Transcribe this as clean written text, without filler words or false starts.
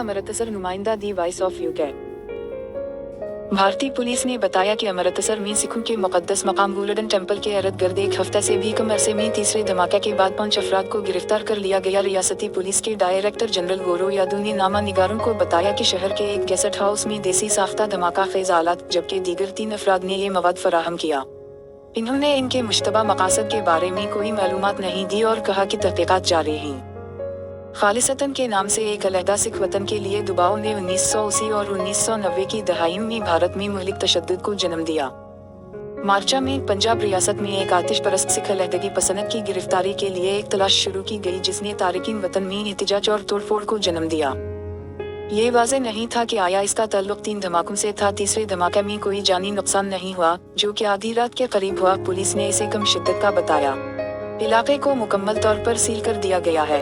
अमृतसर नुमाइंदा दी voice of UK. भारतीय police ने बताया कि अमृतसर में सिखों के मुकद्दस मकाम गोल्डन टेम्पल के इर्द गिर्द एक हफ्ते से भी कम अरसे में तीसरे धमाके के बाद 5 अफराद को गिरफ्तार कर लिया गया। रियासती पुलिस के डायरेक्टर जनरल गौरव यादव ने नामा निगारों को बताया कि शहर के एक गेस्ट हाउस में देसी साख्ता धमाका खेज आलात, जबकि दीगर 3 अफराद ने ये मवाद फराहम किया। इन्होंने इनके मुश्तबा मकासद के बारे में कोई मालूमात नहीं दी और कहा कि तहकीकात जारी हैं। खालिसतन के नाम से एक अलहदा सिख वतन के लिए दबाव ने 1980 और 1990 की दहाइयों में भारत में मुहलिक तशद्दुद को जन्म दिया। मार्च में पंजाब रियासत में एक आतिश परस्त सिख अलहदगी पसंद की गिरफ्तारी के लिए एक तलाश शुरू की गई, जिसने तारिकीन वतन में एहतिजाज और तोड़फोड़ को जन्म दिया। ये वाज़ेह नहीं था कि आया इसका ताल्लुक 3 धमाकों से था। तीसरे धमाके में कोई जानी नुकसान नहीं हुआ, जो कि आधी रात के करीब हुआ। पुलिस ने इसे कम शिद्दत का बताया। इलाके को मुकम्मल तौर पर सील कर दिया गया है।